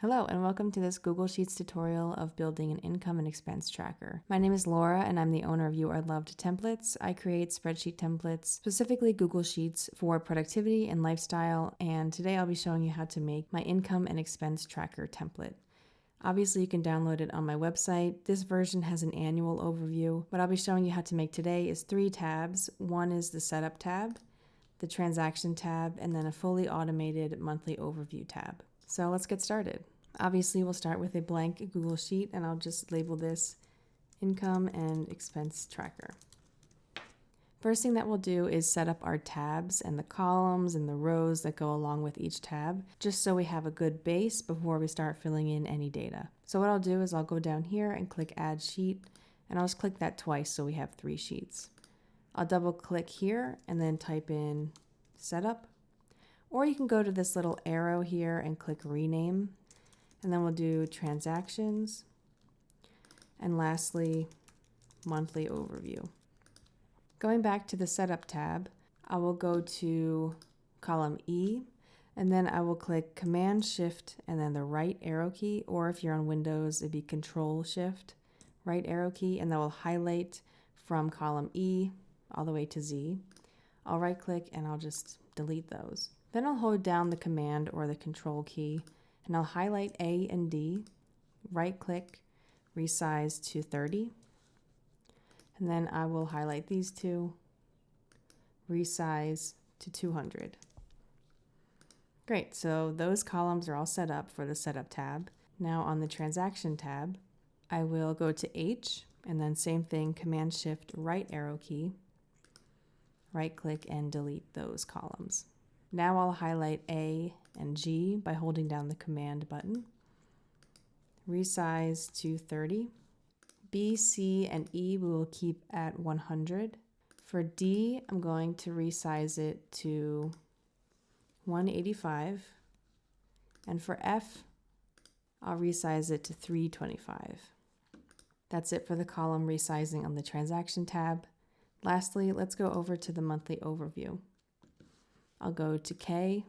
Hello and welcome to this Google Sheets tutorial of building an income and expense tracker. My name is Laura and I'm the owner of You Are Loved Templates. I create spreadsheet templates, specifically Google Sheets for productivity and lifestyle, and today I'll be showing you how to make my income and expense tracker template. Obviously you can download it on my website. This version has an annual overview. What I'll be showing you how to make today is 3 tabs. One is the setup tab, the transaction tab, and then a fully automated monthly overview tab. So let's get started. Obviously, we'll start with a blank Google Sheet, and I'll just label this Income and Expense Tracker. First thing that we'll do is set up our tabs and the columns and the rows that go along with each tab, just so we have a good base before we start filling in any data. So what I'll do is I'll go down here and click Add Sheet, and I'll just click that twice so we have 3 sheets. I'll double click here and then type in Setup. Or you can go to this little arrow here and click Rename. And then we'll do Transactions. And lastly, Monthly Overview. Going back to the Setup tab, I will go to column E. And then I will click Command Shift and then the right arrow key. Or if you're on Windows, it'd be Control Shift, right arrow key. And that will highlight from column E all the way to Z. I'll right click and I'll just delete those. Then I'll hold down the Command or the Control key and I'll highlight A and D, right click, resize to 30. And then I will highlight these two, resize to 200. Great, so those columns are all set up for the Setup tab. Now on the Transaction tab, I will go to H and then same thing, Command Shift right arrow key, right click and delete those columns. Now I'll highlight A and G by holding down the Command button. Resize to 30. B, C, and E we will keep at 100. For D, I'm going to resize it to 185. And for F, I'll resize it to 325. That's it for the column resizing on the Transaction tab. Lastly, let's go over to the monthly overview. I'll go to K,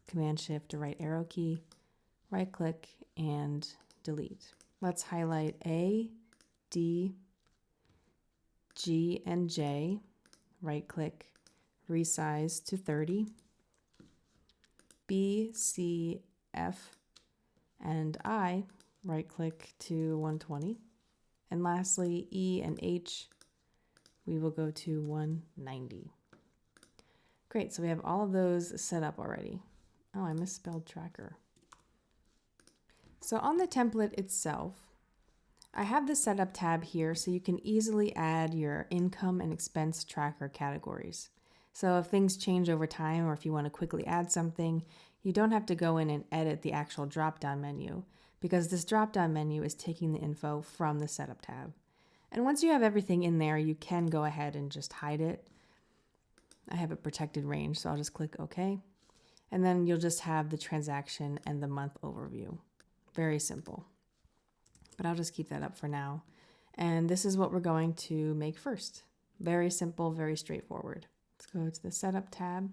Command Shift right arrow key, right click and delete. Let's highlight A, D, G, and J, right click, resize to 30. B, C, F, and I, right click to 120. And lastly, E and H, we will go to 190. Great, so we have all of those set up already. Oh, I misspelled tracker. So on the template itself, I have the Setup tab here so you can easily add your income and expense tracker categories. So if things change over time or if you want to quickly add something, you don't have to go in and edit the actual drop-down menu because this drop-down menu is taking the info from the Setup tab. And once you have everything in there, you can go ahead and just hide it. I have a protected range, so I'll just click OK. And then you'll just have the transaction and the month overview. Very simple. But I'll just keep that up for now. And this is what we're going to make first. Very simple, very straightforward. Let's go to the Setup tab.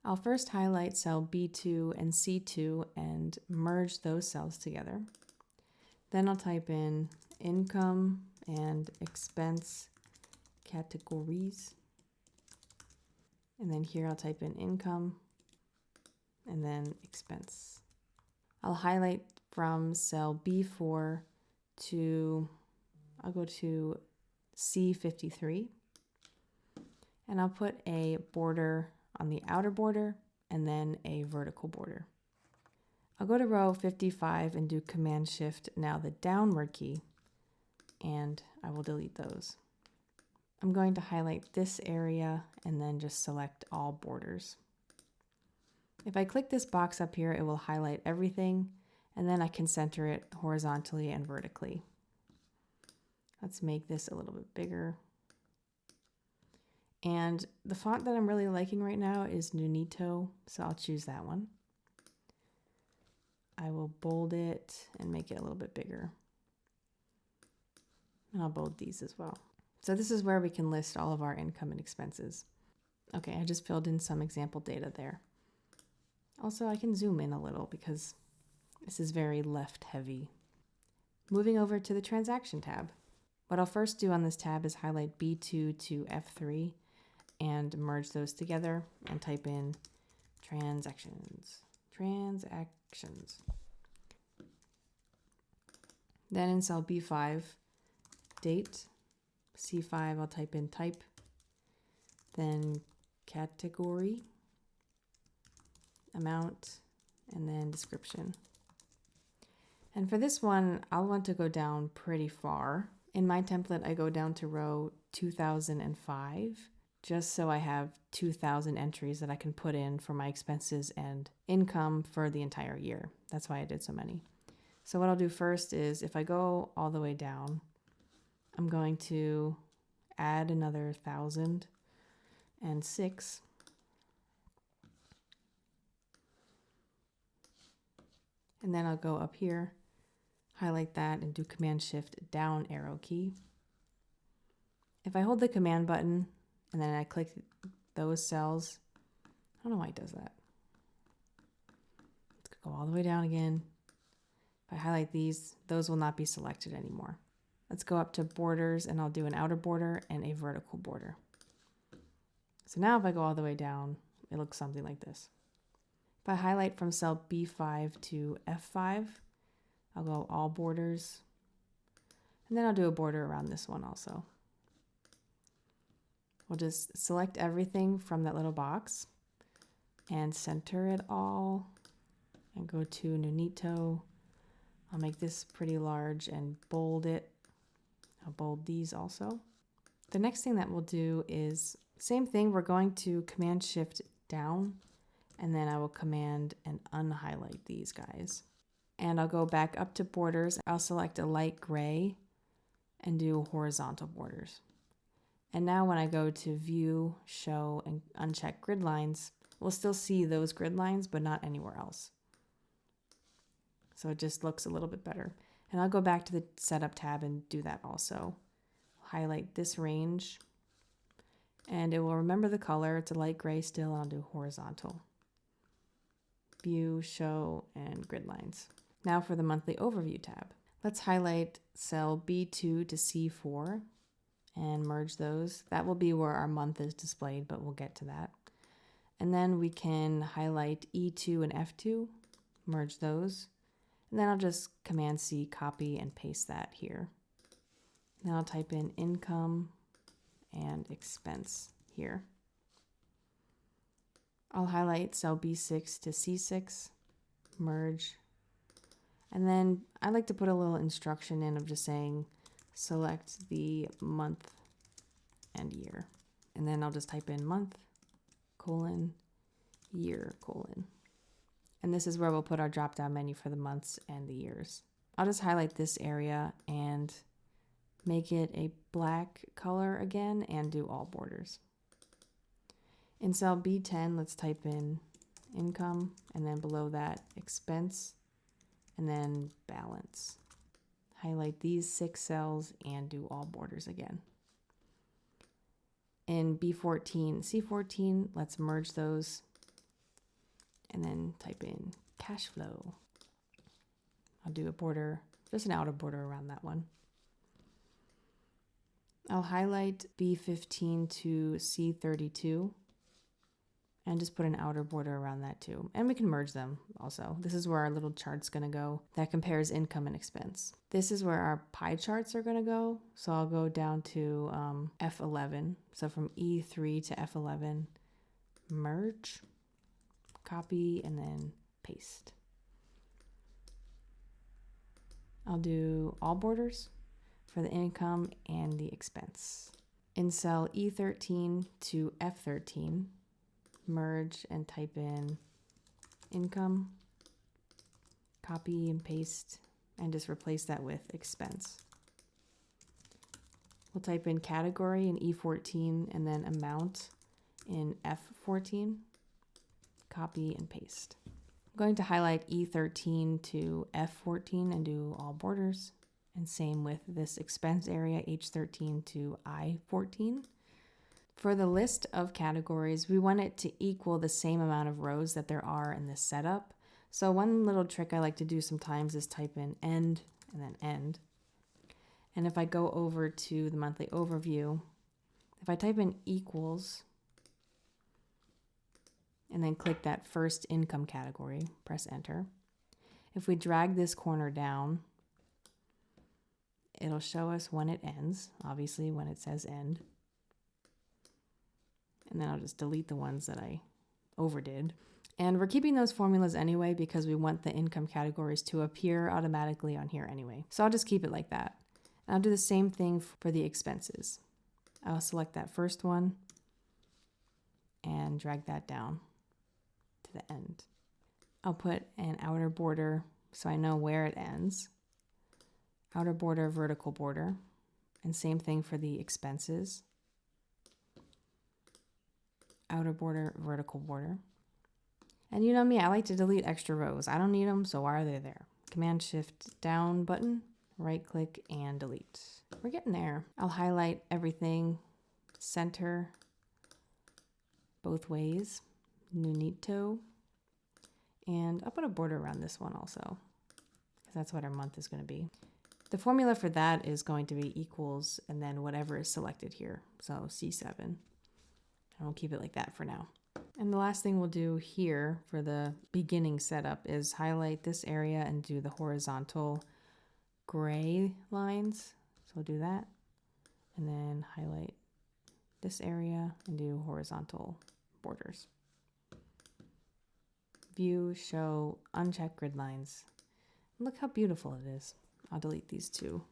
I'll first highlight cell B2 and C2 and merge those cells together. Then I'll type in income and expense categories. And then here I'll type in income and then expense. I'll highlight from cell B4 to, I'll go to C53. And I'll put a border on the outer border and then a vertical border. I'll go to row 55 and do Command Shift, now the downward key, and I will delete those. I'm going to highlight this area and then just select all borders. If I click this box up here, it will highlight everything, and then I can center it horizontally and vertically. Let's make this a little bit bigger. And the font that I'm really liking right now is Nunito, so I'll choose that one. I will bold it and make it a little bit bigger. And I'll bold these as well. So this is where we can list all of our income and expenses. Okay, I just filled in some example data there. Also, I can zoom in a little because This is very left heavy. Moving over to the transaction tab. What I'll first do on this tab is highlight B2 to F3 and merge those together and type in transactions. Then in cell B5, date, C5, I'll type in type, then category, amount, and then description. And for this one, I'll want to go down pretty far. In my template, I go down to row 2005, just so I have 2,000 entries that I can put in for my expenses and income for the entire year. That's why I did so many. So what I'll do first is if I go all the way down, I'm going to add another 1,006. And then I'll go up here, highlight that, and do Command-Shift down arrow key. If I hold the Command button and then I click those cells, I don't know why it does that. Let's go all the way down again. If I highlight these, those will not be selected anymore. Let's go up to borders and I'll do an outer border and a vertical border. So now if I go all the way down, it looks something like this. If I highlight from cell B5 to F5, I'll go all borders, and then I'll do a border around this one also. We'll just select everything from that little box and center it all and go to Nunito. I'll make this pretty large and bold it. I'll bold these also. The next thing that we'll do is same thing. We're going to Command-Shift down, and then I will Command and unhighlight these guys. And I'll go back up to borders. I'll select a light gray and do horizontal borders. And now when I go to View, Show, and uncheck grid lines, we'll still see those grid lines, but not anywhere else. So it just looks a little bit better. And I'll go back to the Setup tab and do that also. Highlight this range, and it will remember the color. It's a light gray still, and I'll do horizontal. View, Show, and grid lines. Now for the monthly overview tab. Let's highlight cell B2 to C4 and merge those. That will be where our month is displayed, but we'll get to that. And then we can highlight E2 and F2, merge those. And then I'll just Command-C, copy, and paste that here. Then I'll type in income and expense here. I'll highlight cell B6 to C6, merge. And then I like to put a little instruction in of just saying, select the month and year. And then I'll just type in month, colon, year, colon. And this is where we'll put our drop-down menu for the months and the years. I'll just highlight this area and make it a black color again and do all borders. In cell B10, let's type in income, and then below that, expense, and then balance. Highlight these 6 cells and do all borders again. In B14, C14, let's merge those and then type in cash flow. I'll do a border, just an outer border around that one. I'll highlight B15 to C32 and just put an outer border around that too. And we can merge them also. This is where our little chart's gonna go that compares income and expense. This is where our pie charts are gonna go. So I'll go down to F11. So from E3 to F11, merge, copy, and then paste. I'll do all borders for the income and the expense. In cell E13 to F13, merge and type in income, copy and paste, and just replace that with expense. We'll type in category in E14 and then amount in F14, copy and paste. I'm going to highlight E13 to F14 and do all borders, and same with this expense area, H13 to I14. For the list of categories, we want it to equal the same amount of rows that there are in the setup. So one little trick I like to do sometimes is type in end and then end. And if I go over to the monthly overview, if I type in equals and then click that first income category, press enter. If we drag this corner down, it'll show us when it ends, obviously when it says end. And then I'll just delete the ones that I overdid. And we're keeping those formulas anyway because we want the income categories to appear automatically on here anyway. So I'll just keep it like that. And I'll do the same thing for the expenses. I'll select that first one and drag that down to the end. I'll put an outer border so I know where it ends. Outer border, vertical border. And same thing for the expenses. Outer border, vertical border. And you know me, I like to delete extra rows. I don't need them, so why are they there? Command Shift down button, right click and delete. We're getting there. I'll highlight everything, center, both ways, Nunito. And I'll put a border around this one also, because that's what our month is going to be. The formula for that is going to be equals and then whatever is selected here. So C7. And we'll keep it like that for now. And the last thing we'll do here for the beginning setup is highlight this area and do the horizontal gray lines. So we'll do that. And then highlight this area and do horizontal borders. View, show, uncheck grid lines. Look how beautiful it is. I'll delete these two.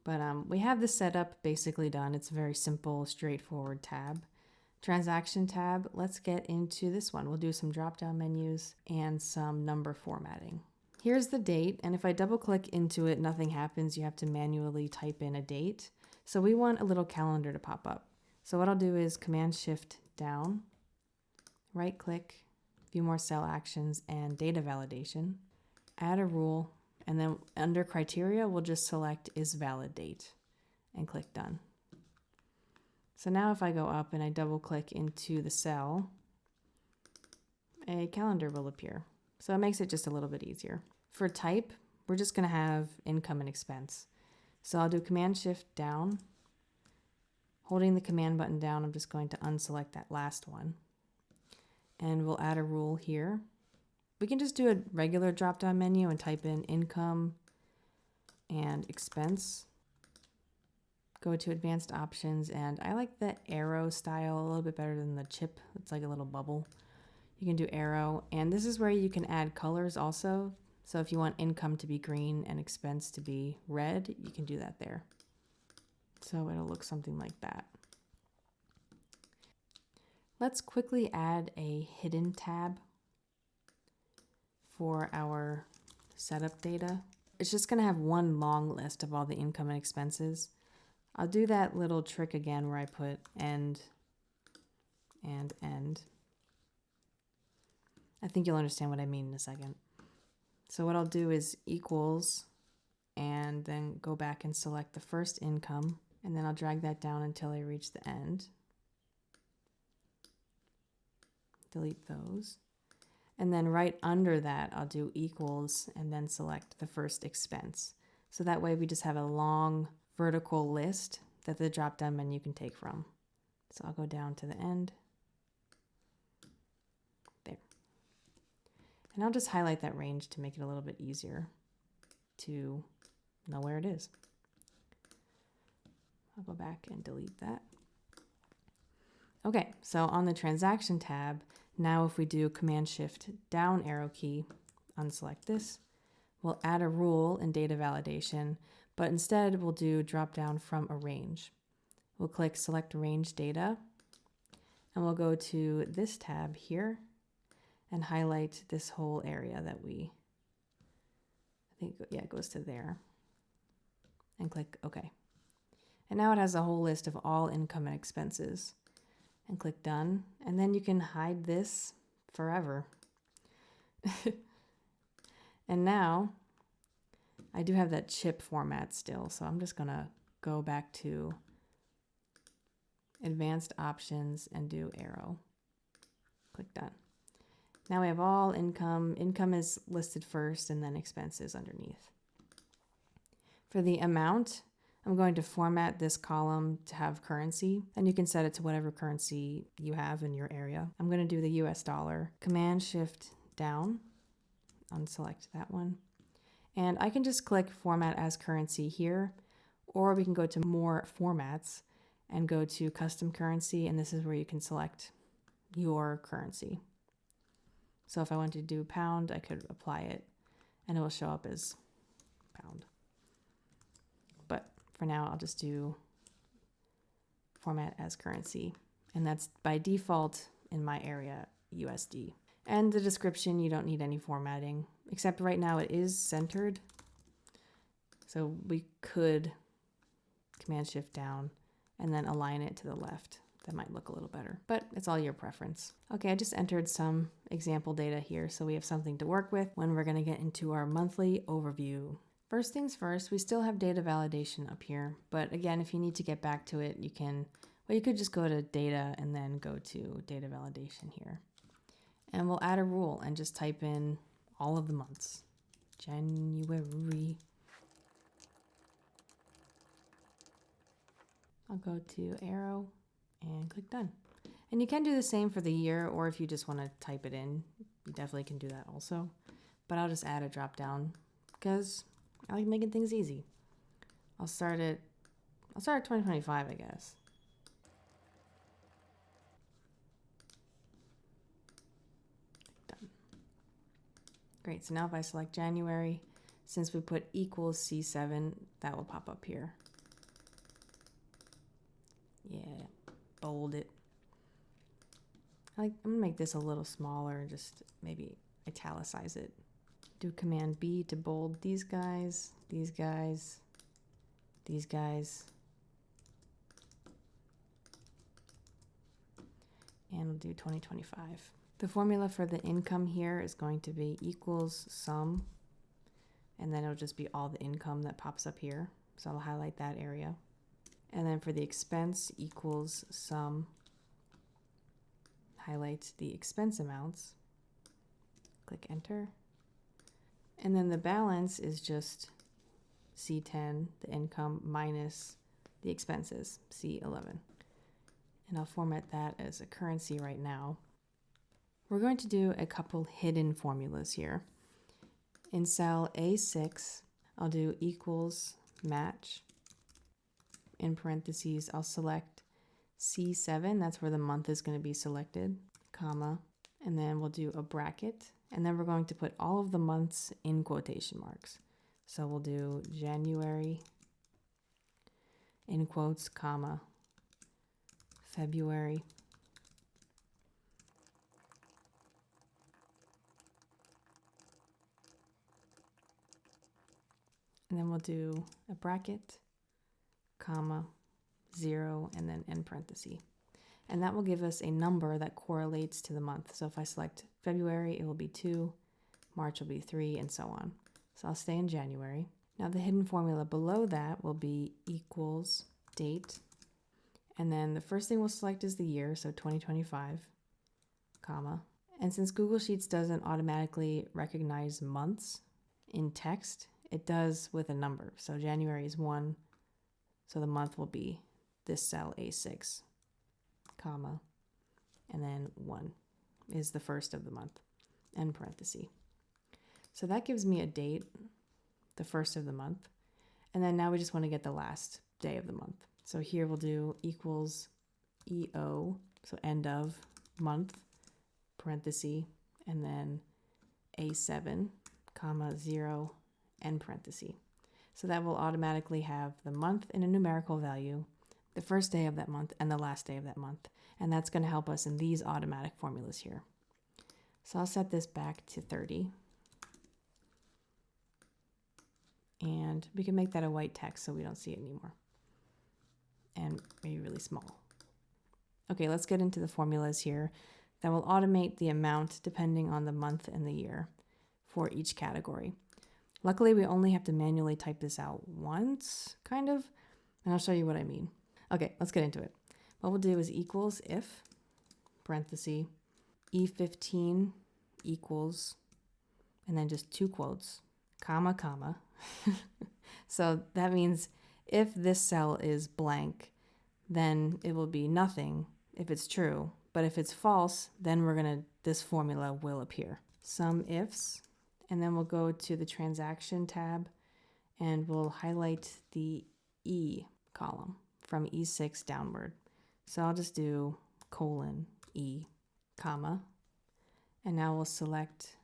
But we have this setup basically done. It's a very simple, straightforward tab. Transaction tab, let's get into this one. We'll do some drop-down menus and some number formatting. Here's the date, and if I double click into it, nothing happens. You have to manually type in a date. So we want a little calendar to pop up. So what I'll do is Command Shift down, right click, view more cell actions and data validation, add a rule, and then under criteria, we'll just select is valid date and click done. So now if I go up and I double click into the cell, a calendar will appear. So it makes it just a little bit easier. For type, we're just going to have income and expense. So I'll do Command Shift down. Holding the command button down, I'm just going to unselect that last one. And we'll add a rule here. We can just do a regular drop-down menu and type in income and expense. Go to advanced options, and I like the arrow style a little bit better than the chip. It's like a little bubble. You can do arrow, and this is where you can add colors also. So if you want income to be green and expense to be red, you can do that there. So it'll look something like that. Let's quickly add a hidden tab for our setup data. It's just going to have one long list of all the income and expenses. I'll do that little trick again where I put end and end. I think you'll understand what I mean in a second. So what I'll do is equals and then go back and select the first income, and then I'll drag that down until I reach the end. Delete those. And then right under that, I'll do equals and then select the first expense. So that way we just have a long vertical list that the drop-down menu can take from. So I'll go down to the end. There. And I'll just highlight that range to make it a little bit easier to know where it is. I'll go back and delete that. Okay, so on the transaction tab, now if we do Command Shift down arrow key, unselect this, we'll add a rule in data validation, but instead we'll do drop down from a range. We'll click select range data, and we'll go to this tab here and highlight this whole area that I think, yeah, it goes to there, and click OK. And now it has a whole list of all income and expenses. And click done, and then you can hide this forever. And now I do have that chip format still, so I'm just gonna go back to advanced options and do arrow. Click done. Now we have all income. Income is listed first and then expenses underneath. For the amount, I'm going to format this column to have currency, and you can set it to whatever currency you have in your area. I'm going to do the US dollar. Command Shift down, unselect that one. And I can just click Format as Currency here, or we can go to More Formats and go to Custom Currency, and this is where you can select your currency. So if I wanted to do pound, I could apply it, and it will show up as pound. But for now, I'll just do Format as Currency, and that's by default in my area USD. And the description, you don't need any formatting, except right now it is centered. So we could Command Shift down and then align it to the left. That might look a little better, but it's all your preference. Okay, I just entered some example data here so we have something to work with when we're gonna get into our monthly overview. First things first, we still have data validation up here, but again, if you need to get back to it, you could just go to data and then go to data validation here. And we'll add a rule and just type in all of the months. January. I'll go to arrow and click done. And you can do the same for the year, or if you just want to type it in, you definitely can do that also. But I'll just add a drop down because I like making things easy. I'll start at 2025, I guess. Done. Great, so now if I select January, since we put equals C7, that will pop up here. Yeah, bold it. I'm gonna make this a little smaller, just maybe italicize it. Do Command B to bold these guys, these guys, these guys. And we'll do 2025. The formula for the income here is going to be equals sum, and then it'll just be all the income that pops up here. So I'll highlight that area. And then for the expense equals sum, highlight the expense amounts, click enter. And then the balance is just C10, the income, minus the expenses, C11. And I'll format that as a currency right now. We're going to do a couple hidden formulas here. In cell A6, I'll do equals match. In parentheses, I'll select C7, that's where the month is going to be selected, comma, and then we'll do a bracket, and then we're going to put all of the months in quotation marks. So we'll do January, in quotes, comma, February, and then we'll do a bracket, comma, 0, and then end parenthesis. And that will give us a number that correlates to the month. So if I select February, it will be 2, March will be 3, and so on. So I'll stay in January. Now the hidden formula below that will be equals date. And then the first thing we'll select is the year, so 2025, comma. And since Google Sheets doesn't automatically recognize months in text, it does with a number. So January is 1, so the month will be this cell A6, comma, and then 1 is the first of the month, end parenthesis. So that gives me a date, the first of the month, and then now we just want to get the last day of the month. So here we'll do equals EO, so end of month, parenthesis, and then A7, comma, 0, end parenthesis. So that will automatically have the month in a numerical value, the first day of that month, and the last day of that month. And that's going to help us in these automatic formulas here. So I'll set this back to 30. And we can make that a white text so we don't see it anymore. And maybe really small. Okay, let's get into the formulas here that will automate the amount depending on the month and the year for each category. Luckily, we only have to manually type this out once, kind of, and I'll show you what I mean. Okay, let's get into it. What we'll do is equals if, parenthesis, E15 equals, and then just 2 quotes, comma, comma. So that means if this cell is blank, then it will be nothing if it's true. But if it's false, then this formula will appear. Sum ifs, and then we'll go to the transaction tab and we'll highlight the E column from E6 downward. So I'll just do colon E, comma, and now we'll select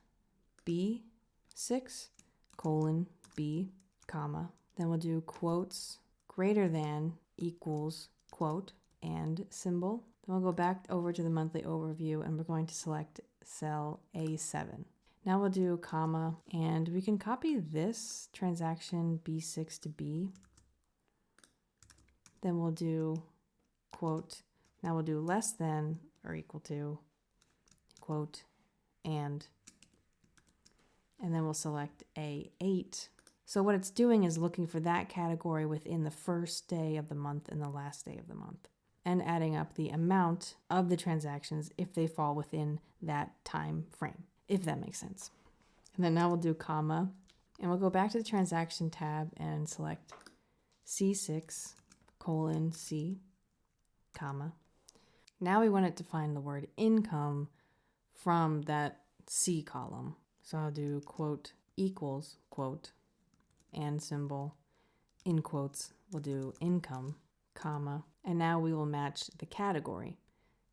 B6, colon B, comma. Then we'll do quotes greater than equals quote and symbol. Then we'll go back over to the monthly overview and we're going to select cell A7. Now we'll do comma, and we can copy this transaction B6 to B. Then we'll do quote. Now we'll do less than or equal to quote and then we'll select A8. So what it's doing is looking for that category within the first day of the month and the last day of the month, and adding up the amount of the transactions if they fall within that time frame, if that makes sense. And then now we'll do comma, and we'll go back to the transaction tab and select C6, colon C, comma. Now we want it to find the word income from that C column. So I'll do quote equals quote and symbol, in quotes we'll do income, comma, and now we will match the category.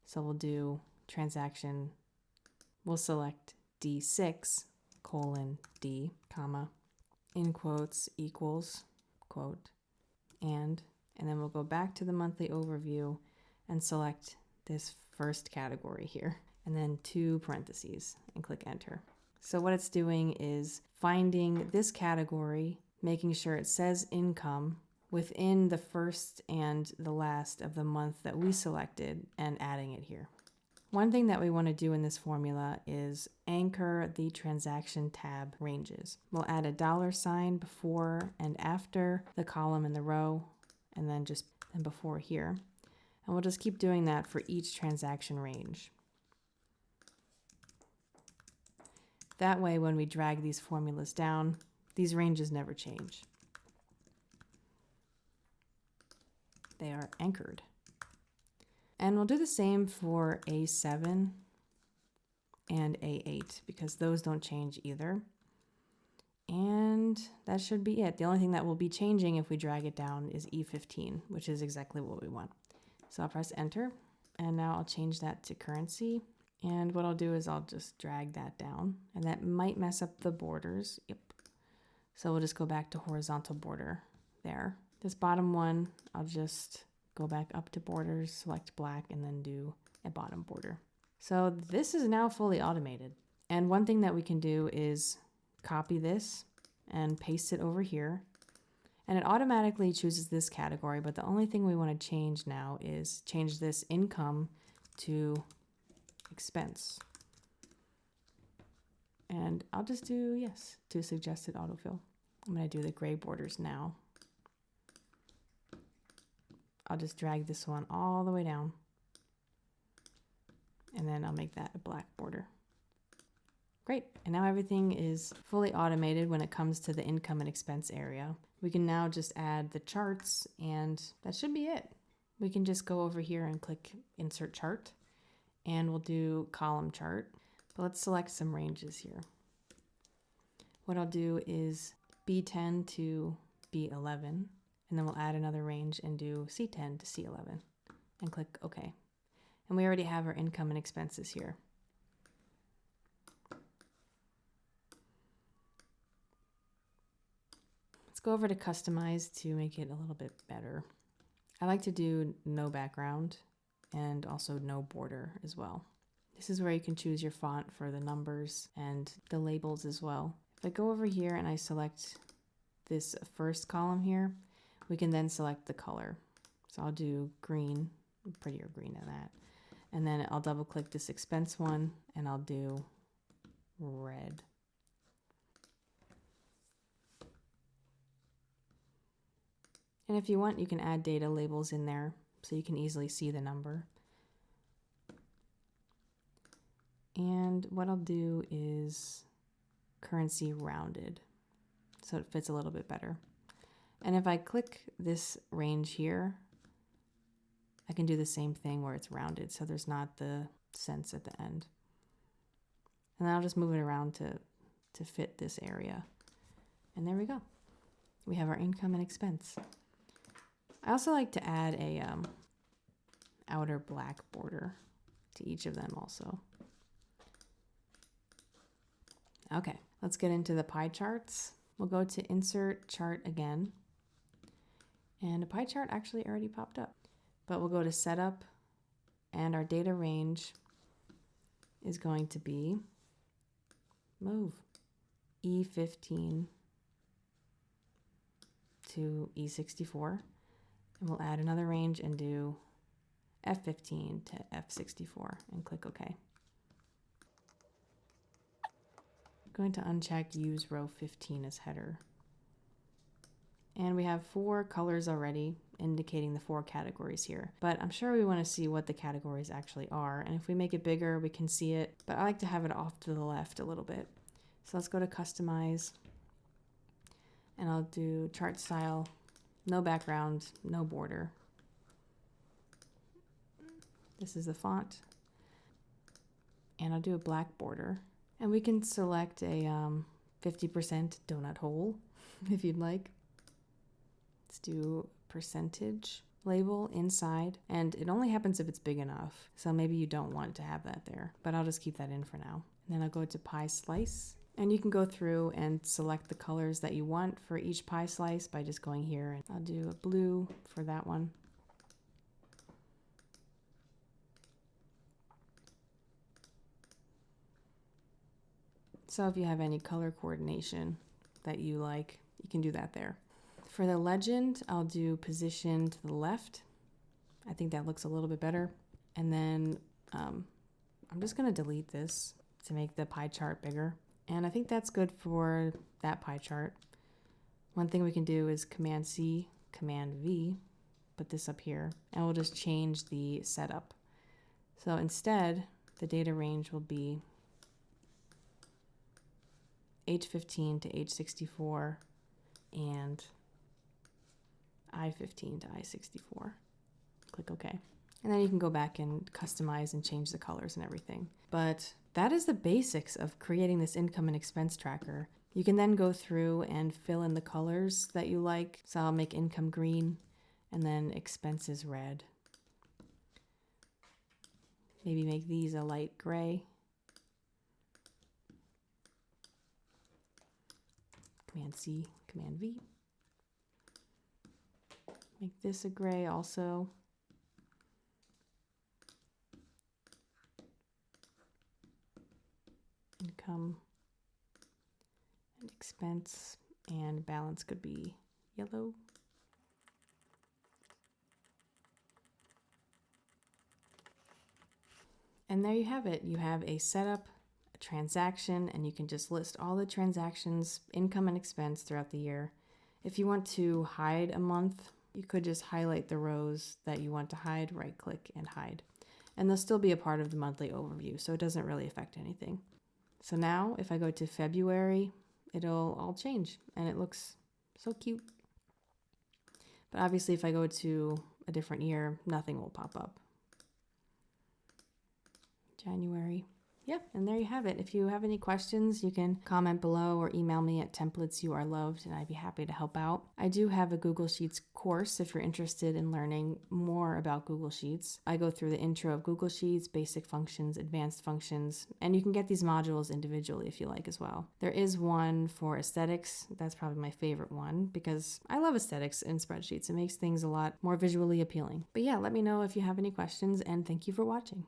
So we'll do transaction, we'll select D6, colon D, comma, in quotes equals quote and then we'll go back to the monthly overview and select this first category here, and then 2 parentheses, and click enter. So what it's doing is finding this category, making sure it says income within the first and the last of the month that we selected, and adding it here. One thing that we want to do in this formula is anchor the transaction tab ranges. We'll add a $ before and after the column and the row, and then before here. And we'll just keep doing that for each transaction range. That way, when we drag these formulas down, these ranges never change. They are anchored. And we'll do the same for A7 and A8 because those don't change either. And that should be it. The only thing that will be changing if we drag it down is E15, which is exactly what we want. So I'll press enter, and now I'll change that to currency. And what I'll do is I'll just drag that down, and that might mess up the borders. Yep. So we'll just go back to horizontal border there. This bottom one, I'll just go back up to borders, select black, and then do a bottom border. So this is now fully automated. And one thing that we can do is copy this and paste it over here. And it automatically chooses this category, but the only thing we want to change now is change this income to expense. And I'll just do yes to suggested autofill. I'm going to do the gray borders now. I'll just drag this one all the way down. And then I'll make that a black border. Great, and now everything is fully automated when it comes to the income and expense area. We can now just add the charts, and that should be it. We can just go over here and click Insert Chart, and we'll do Column Chart. But let's select some ranges here. What I'll do is B10 to B11, and then we'll add another range and do C10 to C11, and click OK. And we already have our income and expenses here. Go over to customize to make it a little bit better. I like to do no background and also no border as well. This is where you can choose your font for the numbers and the labels as well. If I go over here and I select this first column here, we can then select the color. So I'll do green, prettier green than that. And then I'll double click this expense one and I'll do red. And if you want, you can add data labels in there so you can easily see the number. And what I'll do is currency rounded, so it fits a little bit better. And if I click this range here, I can do the same thing where it's rounded, so there's not the cents at the end. And then I'll just move it around to fit this area. And there we go. We have our income and expense. I also like to add a outer black border to each of them also. Okay, let's get into the pie charts. We'll go to Insert Chart again. And a pie chart actually already popped up. But we'll go to Setup, and our data range is going to be move E15 to E64. And we'll add another range and do F15 to F64 and click OK. I'm going to uncheck Use Row 15 as header. And we have 4 colors already indicating the 4 categories here. But I'm sure we want to see what the categories actually are. And if we make it bigger, we can see it. But I like to have it off to the left a little bit. So let's go to Customize. And I'll do Chart Style, no background, no border. This is the font. And I'll do a black border. And we can select a 50% donut hole if you'd like. Let's do percentage label inside, and it only happens if it's big enough. So maybe you don't want to have that there, but I'll just keep that in for now. And then I'll go to pie slice, and you can go through and select the colors that you want for each pie slice by just going here. And I'll do a blue for that one. So if you have any color coordination that you like, you can do that there. For the legend, I'll do position to the left. I think that looks a little bit better. And then I'm just going to delete this to make the pie chart bigger. And I think that's good for that pie chart. One thing we can do is Command C, Command V, put this up here, and we'll just change the setup. So instead, the data range will be H15 to H64 and I15 to I64. Click OK. And then you can go back and customize and change the colors and everything. But that is the basics of creating this income and expense tracker. You can then go through and fill in the colors that you like. So I'll make income green and then expenses red. Maybe make these a light gray. Command C, Command V. Make this a gray also. Income and expense, and balance could be yellow. And there you have it. You have a setup, a transaction, and you can just list all the transactions, income and expense throughout the year. If you want to hide a month, you could just highlight the rows that you want to hide, right click and hide. And they'll still be a part of the monthly overview, so it doesn't really affect anything. So now if I go to February, it'll all change and it looks so cute. But obviously if I go to a different year, nothing will pop up. January. Yeah, and there you have it. If you have any questions, you can comment below or email me at templatesyouareloved, and I'd be happy to help out. I do have a Google Sheets course if you're interested in learning more about Google Sheets. I go through the intro of Google Sheets, basic functions, advanced functions, and you can get these modules individually if you like as well. There is one for aesthetics. That's probably my favorite one because I love aesthetics in spreadsheets. It makes things a lot more visually appealing. But yeah, let me know if you have any questions, and thank you for watching.